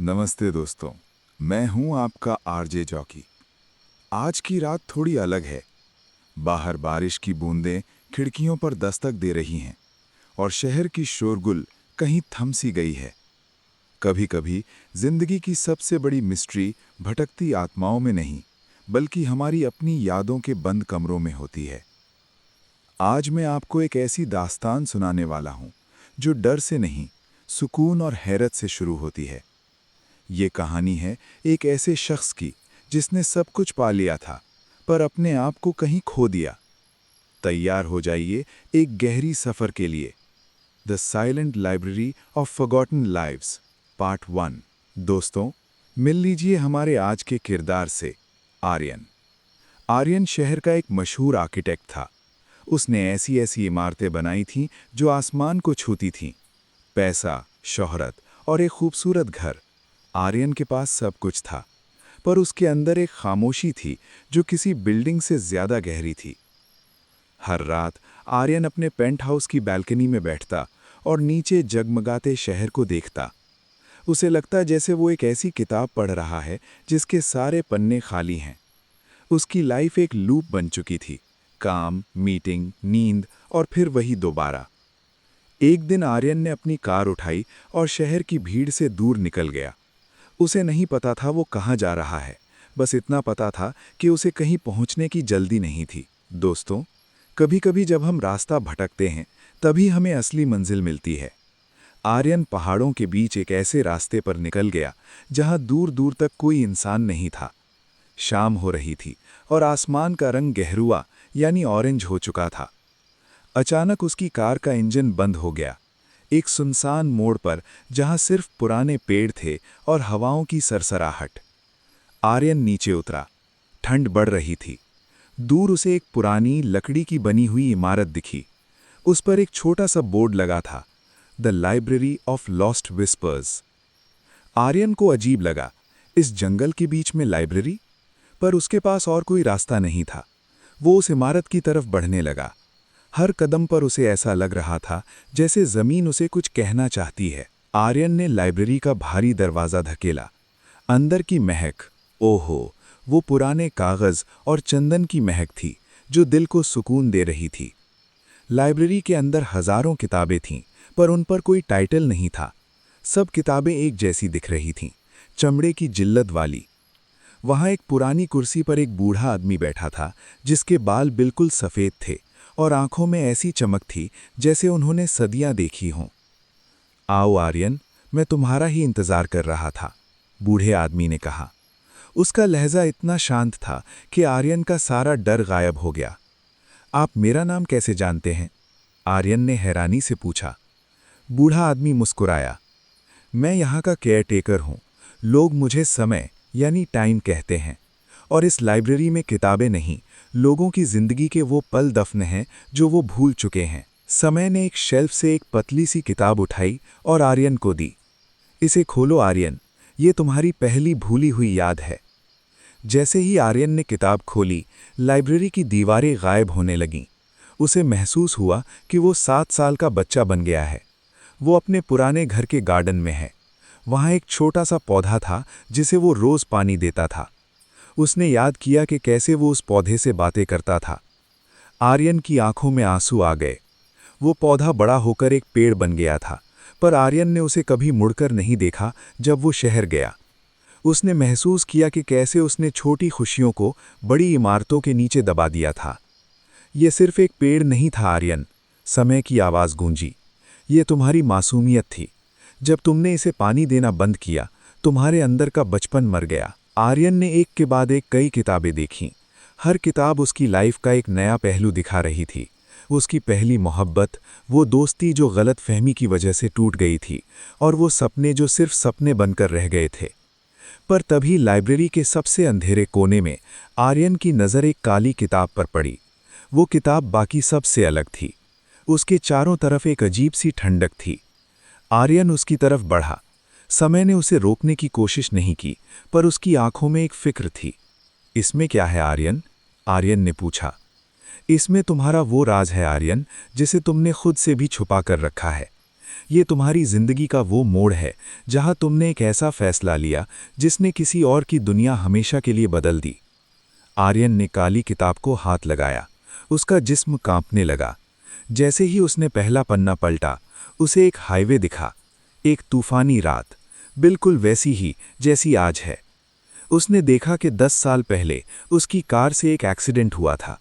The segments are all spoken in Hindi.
नमस्ते दोस्तों। मैं हूं आपका आरजे जॉकी। आज की रात थोड़ी अलग है। बाहर बारिश की बूंदें खिड़कियों पर दस्तक दे रही हैं और शहर की शोरगुल कहीं थम सी गई है। कभी-कभी जिंदगी की सबसे बड़ी मिस्ट्री भटकती आत्माओं में नहीं, बल्कि हमारी अपनी यादों के बंद कमरों में होती है। आज मैं आपको एक ऐसी दास्तान सुनाने वाला हूं, जो डर से नहीं, सुकून और हैरत से शुरू होती है। ये कहानी है एक ऐसे शख्स की जिसने सब कुछ पा लिया था, पर अपने आप को कहीं खो दिया। तैयार हो जाइए एक गहरी सफर के लिए। The silent library of forgotten lives, part 1। दोस्तों, मिल लीजिए हमारे आज के किरदार से, आर्यन। आर्यन शहर का एक मशहूर आर्किटेक्ट था। उसने ऐसी ऐसी इमारतें बनाई थीं जो आसमान को छूती थीं। पैसा, शोहरत और एक खूबसूरत घर। आर्यन के पास सब कुछ था, पर उसके अंदर एक खामोशी थी जो किसी बिल्डिंग से ज्यादा गहरी थी। हर रात आर्यन अपने पेंट हाउस की बालकनी में बैठता और नीचे जगमगाते शहर को देखता। उसे लगता जैसे वो एक ऐसी किताब पढ़ रहा है जिसके सारे पन्ने खाली हैं। उसकी लाइफ एक लूप बन चुकी थी, काम, मीटिंग, नींद और फिर वही दोबारा। एक दिन आर्यन ने अपनी कार उठाई और शहर की भीड़ से दूर निकल गया। उसे नहीं पता था वो कहाँ जा रहा है, बस इतना पता था कि उसे कहीं पहुँचने की जल्दी नहीं थी। दोस्तों, कभी-कभी जब हम रास्ता भटकते हैं, तभी हमें असली मंजिल मिलती है। आर्यन पहाड़ों के बीच एक ऐसे रास्ते पर निकल गया, जहाँ दूर-दूर तक कोई इंसान नहीं था। शाम हो रही थी और आसमान का रंग गहरुआ यानी ऑरेंज हो चुका था। अचानक उसकी कार का इंजन बंद हो गया। एक सुनसान मोड़ पर, जहां सिर्फ पुराने पेड़ थे और हवाओं की सरसराहट। आर्यन नीचे उतरा। ठंड बढ़ रही थी। दूर उसे एक पुरानी लकड़ी की बनी हुई इमारत दिखी। उस पर एक छोटा सा बोर्ड लगा था, the library of lost whispers. Aryan को अजीब लगा, इस जंगल के बीच में लाइब्रेरी? पर उसके पास और कोई रास्ता नहीं था। वो उस इमारत की तरफ बढ़ने लगा। हर कदम पर उसे ऐसा लग रहा था जैसे जमीन उसे कुछ कहना चाहती है। आर्यन ने लाइब्रेरी का भारी दरवाज़ा धकेला। अंदर की महक, ओहो, वो पुराने कागज़ और चंदन की महक थी जो दिल को सुकून दे रही थी। लाइब्रेरी के अंदर हजारों किताबें थीं, पर उन पर कोई टाइटल नहीं था। सब किताबें एक जैसी दिख रही थीं, चमड़े की जिल्लत वाली। वहाँ एक पुरानी कुर्सी पर एक बूढ़ा आदमी बैठा था, जिसके बाल बिल्कुल सफ़ेद थे और आंखों में ऐसी चमक थी जैसे उन्होंने सदियां देखी हों। आओ आर्यन, मैं तुम्हारा ही इंतज़ार कर रहा था, बूढ़े आदमी ने कहा। उसका लहजा इतना शांत था कि आर्यन का सारा डर गायब हो गया। आप मेरा नाम कैसे जानते हैं? आर्यन ने हैरानी से पूछा। बूढ़ा आदमी मुस्कुराया। मैं यहाँ का केयरटेकर हूँ। लोग मुझे समय यानी टाइम कहते हैं। और इस लाइब्रेरी में किताबें नहीं, लोगों की जिंदगी के वो पल दफन हैं जो वो भूल चुके हैं। समय ने एक शेल्फ से एक पतली सी किताब उठाई और आर्यन को दी। इसे खोलो आर्यन, ये तुम्हारी पहली भूली हुई याद है। जैसे ही आर्यन ने किताब खोली, लाइब्रेरी की दीवारें गायब होने लगीं। उसे महसूस हुआ कि वो 7 साल का बच्चा बन गया है। वो अपने पुराने घर के गार्डन में है। वहाँ एक छोटा सा पौधा था जिसे वो रोज़ पानी देता था। उसने याद किया कि कैसे वो उस पौधे से बातें करता था। आर्यन की आंखों में आंसू आ गए। वो पौधा बड़ा होकर एक पेड़ बन गया था, पर आर्यन ने उसे कभी मुड़कर नहीं देखा। जब वो शहर गया, उसने महसूस किया कि कैसे उसने छोटी खुशियों को बड़ी इमारतों के नीचे दबा दिया था। ये सिर्फ एक पेड़ नहीं था आर्यन, समय की आवाज़ गूंजी। ये तुम्हारी मासूमियत थी। जब तुमने इसे पानी देना बंद किया, तुम्हारे अंदर का बचपन मर गया। आर्यन ने एक के बाद एक कई किताबें देखीं। हर किताब उसकी लाइफ का एक नया पहलू दिखा रही थी। उसकी पहली मोहब्बत, वो दोस्ती जो गलत फहमी की वजह से टूट गई थी, और वो सपने जो सिर्फ सपने बनकर रह गए थे। पर तभी लाइब्रेरी के सबसे अंधेरे कोने में आर्यन की नज़र एक काली किताब पर पड़ी। वो किताब बाकी सबसे अलग थी। उसके चारों तरफ एक अजीब सी ठंडक थी। आर्यन उसकी तरफ बढ़ा। समय ने उसे रोकने की कोशिश नहीं की, पर उसकी आंखों में एक फिक्र थी। इसमें क्या है आर्यन? आर्यन ने पूछा। इसमें तुम्हारा वो राज है आर्यन, जिसे तुमने खुद से भी छुपा कर रखा है। ये तुम्हारी जिंदगी का वो मोड़ है जहां तुमने एक ऐसा फैसला लिया जिसने किसी और की दुनिया हमेशा के लिए बदल दी। आर्यन ने काली किताब को हाथ लगाया। उसका जिस्म कांपने लगा। जैसे ही उसने पहला पन्ना पलटा, उसे एक हाईवे दिखा, एक तूफानी रात, बिल्कुल वैसी ही जैसी आज है। उसने देखा कि 10 साल पहले उसकी कार से एक एक्सीडेंट हुआ था।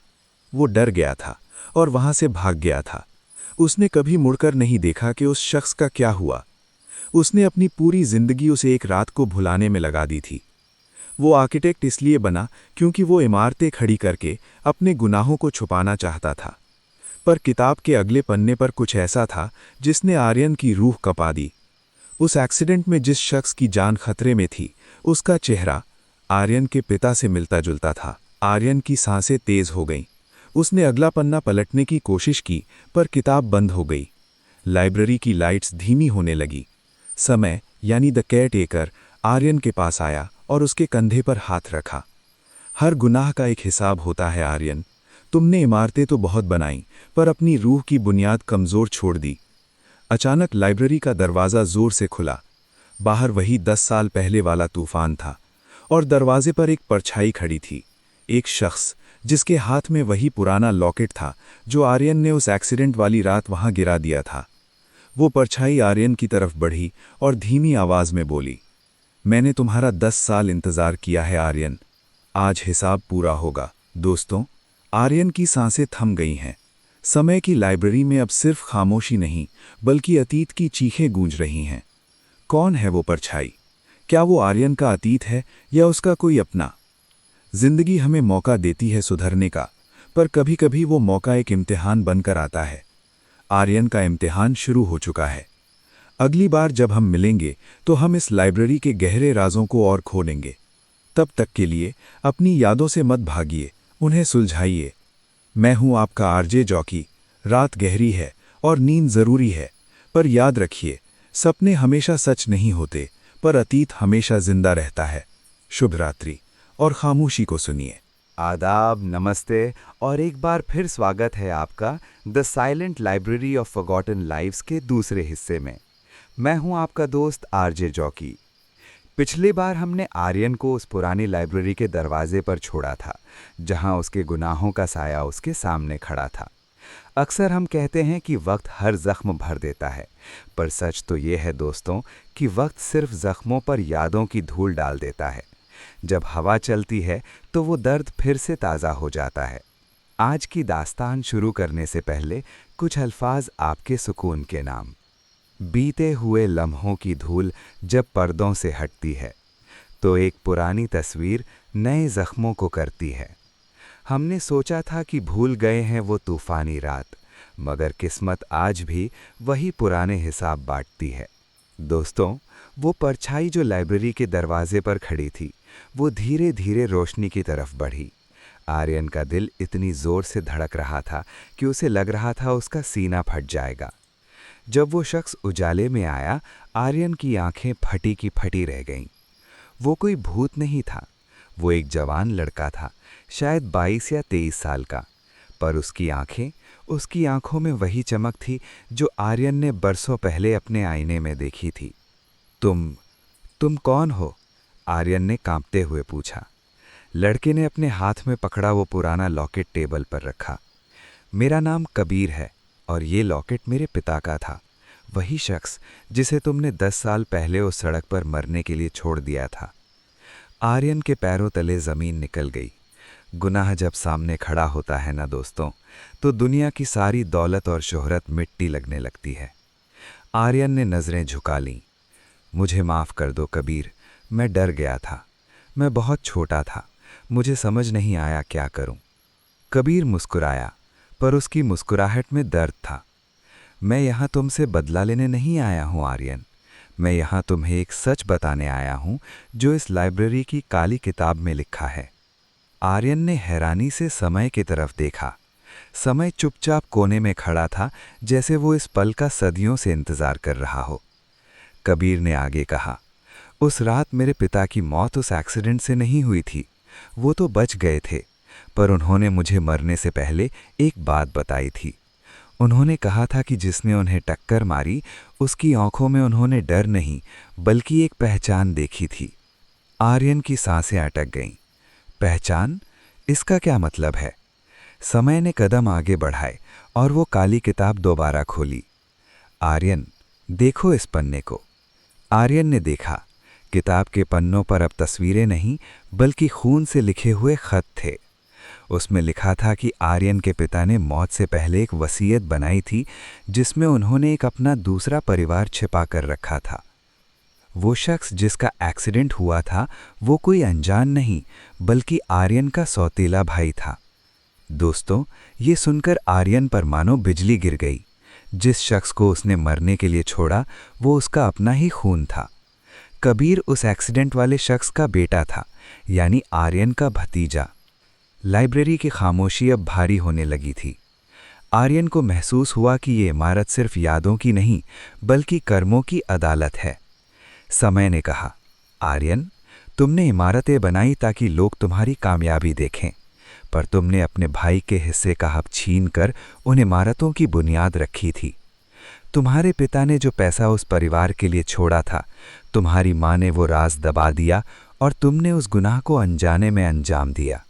वो डर गया था और वहां से भाग गया था। उसने कभी मुड़कर नहीं देखा कि उस शख्स का क्या हुआ। उसने अपनी पूरी जिंदगी उसे एक रात को भुलाने में लगा दी थी। वो आर्किटेक्ट इसलिए बना क्योंकि वो इमारतें खड़ी करके अपने गुनाहों को छुपाना चाहता था। पर किताब के अगले पन्ने पर कुछ ऐसा था जिसने आर्यन की रूह कँपा दी। उस एक्सीडेंट में जिस शख्स की जान खतरे में थी, उसका चेहरा आर्यन के पिता से मिलता जुलता था। आर्यन की सांसें तेज हो गईं। उसने अगला पन्ना पलटने की कोशिश की, पर किताब बंद हो गई। लाइब्रेरी की लाइट्स धीमी होने लगी। समय यानी द केयरटेकर आर्यन के पास आया और उसके कंधे पर हाथ रखा। हर गुनाह का एक हिसाब होता है आर्यन। तुमने इमारतें तो बहुत बनाई, पर अपनी रूह की बुनियाद कमज़ोर छोड़ दी। अचानक लाइब्रेरी का दरवाज़ा जोर से खुला। बाहर वही 10 साल पहले वाला तूफान था, और दरवाजे पर एक परछाई खड़ी थी। एक शख्स जिसके हाथ में वही पुराना लॉकेट था जो आर्यन ने उस एक्सीडेंट वाली रात वहां गिरा दिया था। वो परछाई आर्यन की तरफ बढ़ी और धीमी आवाज में बोली, मैंने तुम्हारा 10 साल इंतजार किया है आर्यन। आज हिसाब पूरा होगा। दोस्तों, आर्यन की सांसें थम गई हैं। समय की लाइब्रेरी में अब सिर्फ खामोशी नहीं, बल्कि अतीत की चीखें गूंज रही हैं। कौन है वो परछाई? क्या वो आर्यन का अतीत है या उसका कोई अपना? जिंदगी हमें मौका देती है सुधरने का, पर कभी-कभी वो मौका एक इम्तिहान बनकर आता है। आर्यन का इम्तिहान शुरू हो चुका है। अगली बार जब हम मिलेंगे तो हम इस लाइब्रेरी के गहरे राजों को और खोलेंगे। तब तक के लिए अपनी यादों से मत भागिए, उन्हें सुलझाइए। मैं हूं आपका आरजे जॉकी। रात गहरी है और नींद जरूरी है, पर याद रखिए, सपने हमेशा सच नहीं होते, पर अतीत हमेशा जिंदा रहता है। शुभ रात्रि, और खामोशी को सुनिए। आदाब, नमस्ते और एक बार फिर स्वागत है आपका the silent library of forgotten lives के दूसरे हिस्से में। मैं हूं आपका दोस्त आरजे जॉकी। पिछली बार हमने आर्यन को उस पुरानी लाइब्रेरी के दरवाजे पर छोड़ा था, जहां उसके गुनाहों का साया उसके सामने खड़ा था। अक्सर हम कहते हैं कि वक्त हर जख्म भर देता है, पर सच तो ये है दोस्तों कि वक्त सिर्फ जख्मों पर यादों की धूल डाल देता है। जब हवा चलती है तो वो दर्द फिर से ताज़ा हो जाता है। आज की दास्तान शुरू करने से पहले कुछ अल्फाज आपके सुकून के नाम। बीते हुए लम्हों की धूल जब पर्दों से हटती है, तो एक पुरानी तस्वीर नए जख्मों को करती है। हमने सोचा था कि भूल गए हैं वो तूफानी रात, मगर किस्मत आज भी वही पुराने हिसाब बांटती है। दोस्तों, वो परछाई जो लाइब्रेरी के दरवाजे पर खड़ी थी, वो धीरे धीरे रोशनी की तरफ बढ़ी। आर्यन का दिल इतनी जोर से धड़क रहा था कि उसे लग रहा था उसका सीना फट जाएगा। जब वो शख्स उजाले में आया, आर्यन की आंखें फटी की फटी रह गईं। वो कोई भूत नहीं था, वो एक जवान लड़का था, शायद 22 या 23 साल का। पर उसकी आंखों में वही चमक थी जो आर्यन ने बरसों पहले अपने आईने में देखी थी। तुम कौन हो? आर्यन ने कांपते हुए पूछा। लड़के ने अपने हाथ में पकड़ा वो पुराना लॉकेट टेबल पर रखा। मेरा नाम कबीर है और ये लॉकेट मेरे पिता का था, वही शख्स जिसे तुमने 10 साल पहले उस सड़क पर मरने के लिए छोड़ दिया था। आर्यन के पैरों तले जमीन निकल गई। गुनाह जब सामने खड़ा होता है ना दोस्तों, तो दुनिया की सारी दौलत और शोहरत मिट्टी लगने लगती है। आर्यन ने नज़रें झुका लीं। मुझे माफ़ कर दो कबीर, मैं डर गया था। मैं बहुत छोटा था, मुझे समझ नहीं आया क्या करूं। कबीर मुस्कुराया, पर उसकी मुस्कुराहट में दर्द था। मैं यहाँ तुमसे बदला लेने नहीं आया हूँ आर्यन, मैं यहाँ तुम्हें एक सच बताने आया हूँ जो इस लाइब्रेरी की काली किताब में लिखा है। आर्यन ने हैरानी से समय की तरफ देखा। समय चुपचाप कोने में खड़ा था, जैसे वो इस पल का सदियों से इंतजार कर रहा हो। कबीर ने आगे कहा, उस रात मेरे पिता की मौत उस एक्सीडेंट से नहीं हुई थी। वो तो बच गए थे, पर उन्होंने मुझे मरने से पहले एक बात बताई थी। उन्होंने कहा था कि जिसने उन्हें टक्कर मारी उसकी आंखों में उन्होंने डर नहीं बल्कि एक पहचान देखी थी। आर्यन की सांसें अटक गईं। पहचान? इसका क्या मतलब है? समय ने कदम आगे बढ़ाए और वो काली किताब दोबारा खोली। आर्यन, देखो इस पन्ने को। आर्यन ने देखा। किताब के पन्नों पर अब तस्वीरें नहीं बल्कि खून से लिखे हुए खत थे। उसमें लिखा था कि आर्यन के पिता ने मौत से पहले एक वसीयत बनाई थी जिसमें उन्होंने एक अपना दूसरा परिवार छिपा कर रखा था। वो शख्स जिसका एक्सीडेंट हुआ था वो कोई अनजान नहीं बल्कि आर्यन का सौतेला भाई था। दोस्तों, ये सुनकर आर्यन पर मानो बिजली गिर गई। जिस शख्स को उसने मरने के लिए छोड़ा वो उसका अपना ही खून था। कबीर उस एक्सीडेंट वाले शख्स का बेटा था, यानी आर्यन का भतीजा। लाइब्रेरी की खामोशी अब भारी होने लगी थी। आर्यन को महसूस हुआ कि ये इमारत सिर्फ यादों की नहीं बल्कि कर्मों की अदालत है। समय ने कहा, आर्यन, तुमने इमारतें बनाई ताकि लोग तुम्हारी कामयाबी देखें, पर तुमने अपने भाई के हिस्से का हक छीन कर उन इमारतों की बुनियाद रखी थी। तुम्हारे पिता ने जो पैसा उस परिवार के लिए छोड़ा था, तुम्हारी माँ ने वो राज दबा दिया और तुमने उस गुनाह को अनजाने में अंजाम दिया।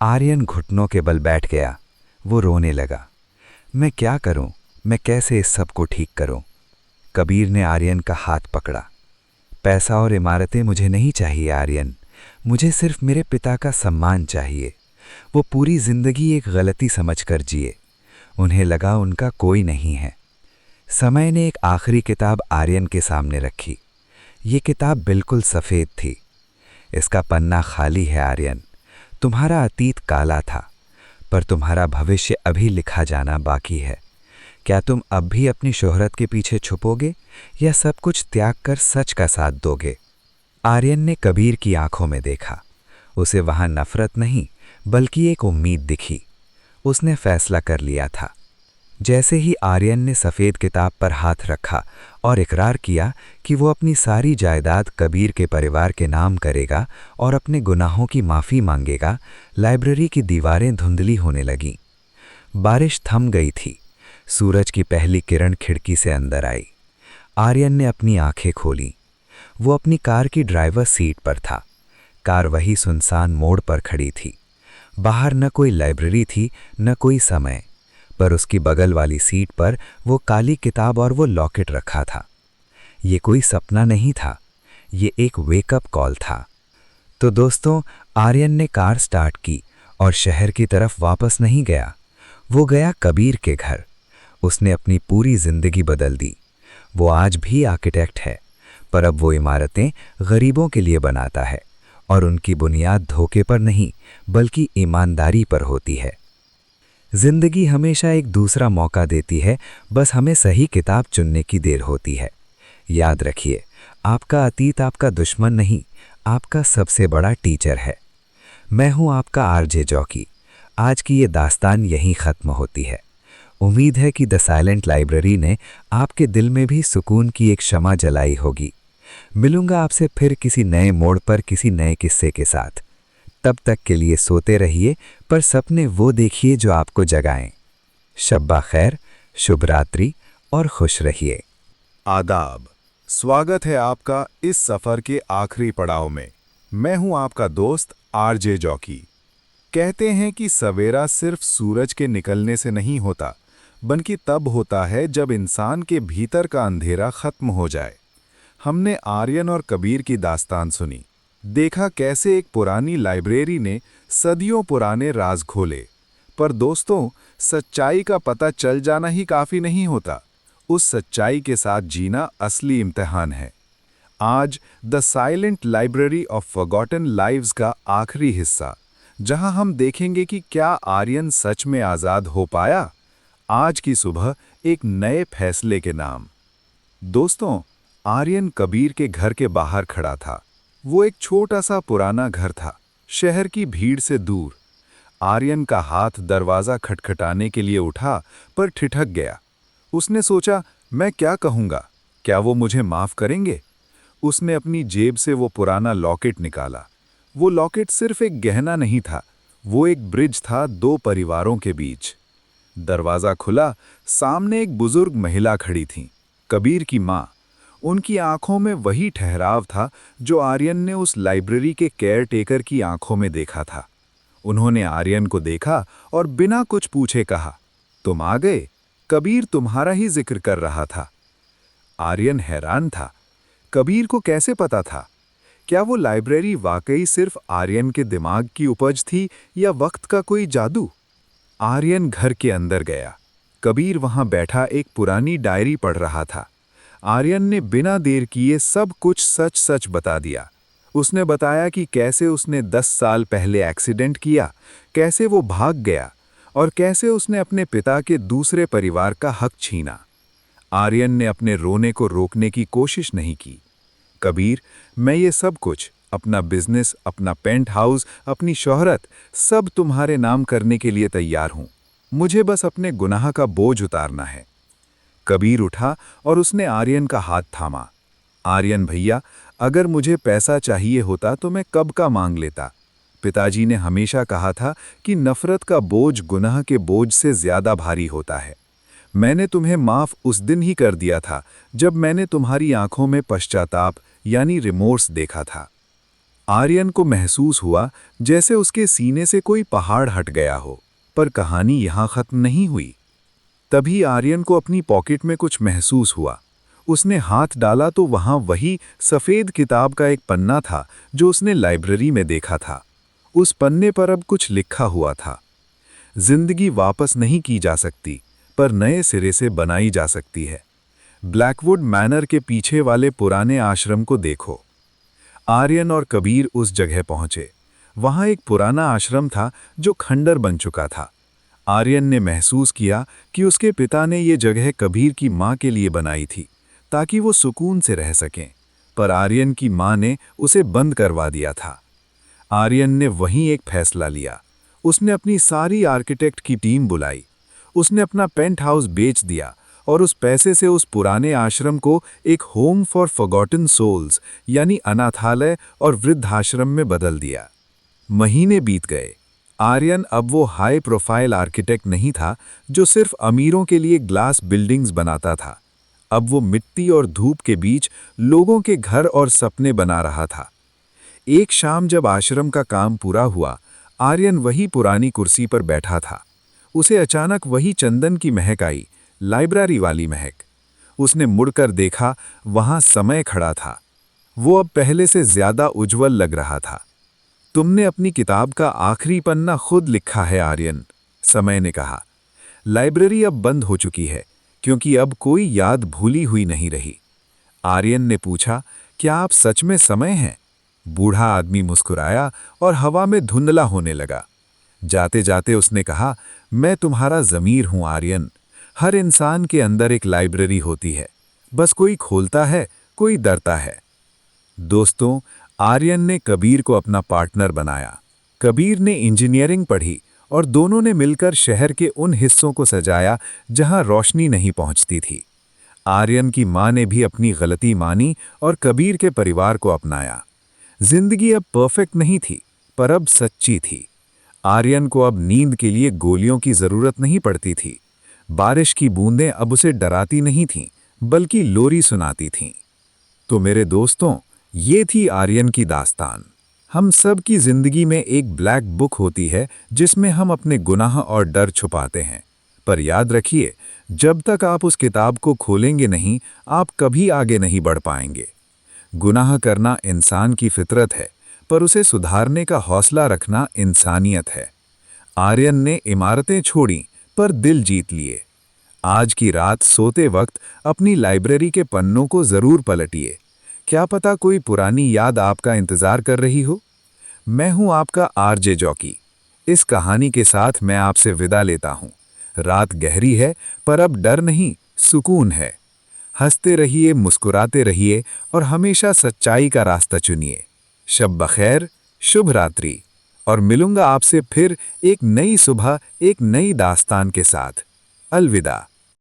आर्यन घुटनों के बल बैठ गया। वो रोने लगा। मैं क्या करूं? मैं कैसे इस सब को ठीक करूं? कबीर ने आर्यन का हाथ पकड़ा। पैसा और इमारतें मुझे नहीं चाहिए आर्यन, मुझे सिर्फ मेरे पिता का सम्मान चाहिए। वो पूरी जिंदगी एक गलती समझकर जिए। उन्हें लगा उनका कोई नहीं है। समय ने एक आखिरी किताब आर्यन के सामने रखी। ये किताब बिल्कुल सफ़ेद थी। इसका पन्ना खाली है आर्यन। तुम्हारा अतीत काला था, पर तुम्हारा भविष्य अभी लिखा जाना बाकी है। क्या तुम अब भी अपनी शोहरत के पीछे छुपोगे या सब कुछ त्याग कर सच का साथ दोगे? आर्यन ने कबीर की आंखों में देखा। उसे वहां नफरत नहीं बल्कि एक उम्मीद दिखी। उसने फैसला कर लिया था। जैसे ही आर्यन ने सफ़ेद किताब पर हाथ रखा और इकरार किया कि वो अपनी सारी जायदाद कबीर के परिवार के नाम करेगा और अपने गुनाहों की माफ़ी मांगेगा, लाइब्रेरी की दीवारें धुंधली होने लगीं। बारिश थम गई थी। सूरज की पहली किरण खिड़की से अंदर आई। आर्यन ने अपनी आंखें खोलीं। वो अपनी कार की ड्राइवर सीट पर था। कार वही सुनसान मोड़ पर खड़ी थी। बाहर न कोई लाइब्रेरी थी न कोई समय, पर उसकी बगल वाली सीट पर वो काली किताब और वो लॉकेट रखा था। ये कोई सपना नहीं था, ये एक वेकअप कॉल था। तो दोस्तों, आर्यन ने कार स्टार्ट की और शहर की तरफ वापस नहीं गया। वो गया कबीर के घर। उसने अपनी पूरी जिंदगी बदल दी। वो आज भी आर्किटेक्ट है, पर अब वो इमारतें गरीबों के लिए बनाता है और उनकी बुनियाद धोखे पर नहीं बल्कि ईमानदारी पर होती है। जिंदगी हमेशा एक दूसरा मौका देती है, बस हमें सही किताब चुनने की देर होती है। याद रखिए, आपका अतीत आपका दुश्मन नहीं, आपका सबसे बड़ा टीचर है। मैं हूं आपका आरजे जॉकी। आज की ये दास्तान यहीं ख़त्म होती है। उम्मीद है कि द साइलेंट लाइब्रेरी ने आपके दिल में भी सुकून की एक शमा जलाई होगी। मिलूंगा आपसे फिर किसी नए मोड़ पर किसी नए किस्से के साथ। तब तक के लिए सोते रहिए, पर सपने वो देखिए जो आपको जगाएं। शब्बा खैर, शुभ रात्रि और खुश रहिए। आदाब, स्वागत है आपका इस सफ़र के आखिरी पड़ाव में। मैं हूं आपका दोस्त आरजे जॉकी। कहते हैं कि सवेरा सिर्फ सूरज के निकलने से नहीं होता, बल्कि तब होता है जब इंसान के भीतर का अंधेरा खत्म हो जाए। हमने आर्यन और कबीर की दास्तान सुनी, देखा कैसे एक पुरानी लाइब्रेरी ने सदियों पुराने राज खोले। पर दोस्तों, सच्चाई का पता चल जाना ही काफ़ी नहीं होता, उस सच्चाई के साथ जीना असली इम्तिहान है। आज the silent library of forgotten lives का आखिरी हिस्सा, जहां हम देखेंगे कि क्या आर्यन सच में आज़ाद हो पाया, आज की सुबह एक नए फैसले के नाम। दोस्तों, आर्यन कबीर के घर के बाहर खड़ा था। वो एक छोटा सा पुराना घर था, शहर की भीड़ से दूर। आर्यन का हाथ दरवाज़ा खटखटाने के लिए उठा, पर ठिठक गया। उसने सोचा, मैं क्या कहूँगा, क्या वो मुझे माफ़ करेंगे? उसने अपनी जेब से वो पुराना लॉकेट निकाला। वो लॉकेट सिर्फ एक गहना नहीं था, वो एक ब्रिज था दो परिवारों के बीच। दरवाज़ा खुला, सामने एक बुजुर्ग महिला खड़ी थी, कबीर की माँ। उनकी आंखों में वही ठहराव था जो आर्यन ने उस लाइब्रेरी के केयरटेकर की आंखों में देखा था। उन्होंने आर्यन को देखा और बिना कुछ पूछे कहा, तुम आ गए? कबीर तुम्हारा ही जिक्र कर रहा था। आर्यन हैरान था। कबीर को कैसे पता था? क्या वो लाइब्रेरी वाकई सिर्फ आर्यन के दिमाग की उपज थी या वक्त का कोई जादू? आर्यन घर के अंदर गया। कबीर वहां बैठा एक पुरानी डायरी पढ़ रहा था। आर्यन ने बिना देर किए सब कुछ सच सच बता दिया। उसने बताया कि कैसे उसने 10 साल पहले एक्सीडेंट किया, कैसे वो भाग गया और कैसे उसने अपने पिता के दूसरे परिवार का हक छीना। आर्यन ने अपने रोने को रोकने की कोशिश नहीं की। कबीर, मैं ये सब कुछ, अपना बिजनेस, अपना पेंट हाउस, अपनी शोहरत, सब तुम्हारे नाम करने के लिए तैयार हूं। मुझे बस अपने गुनाह का बोझ उतारना है। कबीर उठा और उसने आर्यन का हाथ थामा। आर्यन भैया, अगर मुझे पैसा चाहिए होता तो मैं कब का मांग लेता। पिताजी ने हमेशा कहा था कि नफरत का बोझ गुनाह के बोझ से ज्यादा भारी होता है। मैंने तुम्हें माफ उस दिन ही कर दिया था जब मैंने तुम्हारी आंखों में पश्चाताप यानी रिमोर्स देखा था। आर्यन को महसूस हुआ जैसे उसके सीने से कोई पहाड़ हट गया हो, पर कहानी यहां खत्म नहीं हुई। तभी आर्यन को अपनी पॉकेट में कुछ महसूस हुआ। उसने हाथ डाला तो वहां वही सफेद किताब का एक पन्ना था जो उसने लाइब्रेरी में देखा था। उस पन्ने पर अब कुछ लिखा हुआ था, जिंदगी वापस नहीं की जा सकती, पर नए सिरे से बनाई जा सकती है। ब्लैकवुड मैनर के पीछे वाले पुराने आश्रम को देखो। आर्यन और कबीर उस जगह पहुंचे। वहां एक पुराना आश्रम था जो खंडर बन चुका था। आर्यन ने महसूस किया कि उसके पिता ने ये जगह कबीर की मां के लिए बनाई थी ताकि वो सुकून से रह सकें, पर आर्यन की मां ने उसे बंद करवा दिया था। आर्यन ने वहीं एक फैसला लिया। उसने अपनी सारी आर्किटेक्ट की टीम बुलाई। उसने अपना पेंट हाउस बेच दिया और उस पैसे से उस पुराने आश्रम को एक होम फॉर फॉरगॉटन सोल्स यानी अनाथालय और वृद्धाश्रम में बदल दिया। महीने बीत गए। आर्यन अब वो हाई प्रोफाइल आर्किटेक्ट नहीं था जो सिर्फ अमीरों के लिए ग्लास बिल्डिंग्स बनाता था। अब वो मिट्टी और धूप के बीच लोगों के घर और सपने बना रहा था। एक शाम जब आश्रम का काम पूरा हुआ, आर्यन वही पुरानी कुर्सी पर बैठा था। उसे अचानक वही चंदन की महक आई, लाइब्रेरी वाली महक। उसने मुड़कर देखा, वहां समय खड़ा था। वो अब पहले से ज्यादा उज्जवल लग रहा था। तुमने अपनी किताब का आखिरी पन्ना खुद लिखा है आर्यन, समय ने कहा। लाइब्रेरी अब बंद हो चुकी है क्योंकि अब कोई याद भूली हुई नहीं रही। आर्यन ने पूछा, क्या आप सच में समय हैं? बूढ़ा आदमी मुस्कुराया और हवा में धुंधला होने लगा। जाते जाते उसने कहा, मैं तुम्हारा ज़मीर हूं आर्यन। हर इंसान के अंदर एक लाइब्रेरी होती है, बस कोई खोलता है, कोई डरता है। दोस्तों, आर्यन ने कबीर को अपना पार्टनर बनाया। कबीर ने इंजीनियरिंग पढ़ी और दोनों ने मिलकर शहर के उन हिस्सों को सजाया जहां रोशनी नहीं पहुंचती थी। आर्यन की मां ने भी अपनी गलती मानी और कबीर के परिवार को अपनाया। जिंदगी अब परफेक्ट नहीं थी, पर अब सच्ची थी। आर्यन को अब नींद के लिए गोलियों की जरूरत नहीं पड़ती थी। बारिश की बूंदें अब उसे डराती नहीं थीं, बल्कि लोरी सुनाती थीं। तो मेरे दोस्तों, ये थी आर्यन की दास्तान। हम सब की जिंदगी में एक ब्लैक बुक होती है जिसमें हम अपने गुनाह और डर छुपाते हैं। पर याद रखिए, जब तक आप उस किताब को खोलेंगे नहीं, आप कभी आगे नहीं बढ़ पाएंगे। गुनाह करना इंसान की फितरत है, पर उसे सुधारने का हौसला रखना इंसानियत है। आर्यन ने इमारतें छोड़ी, पर दिल जीत लिए। आज की रात सोते वक्त अपनी लाइब्रेरी के पन्नों को जरूर पलटिए। क्या पता कोई पुरानी याद आपका इंतजार कर रही हो। मैं हूं आपका आरजे जॉकी। इस कहानी के साथ मैं आपसे विदा लेता हूं। रात गहरी है, पर अब डर नहीं, सुकून है। हंसते रहिए, मुस्कुराते रहिए और हमेशा सच्चाई का रास्ता चुनिए। शब बखैर, शुभ रात्रि। और मिलूंगा आपसे फिर एक नई सुबह, एक नई दास्तान के साथ। अलविदा।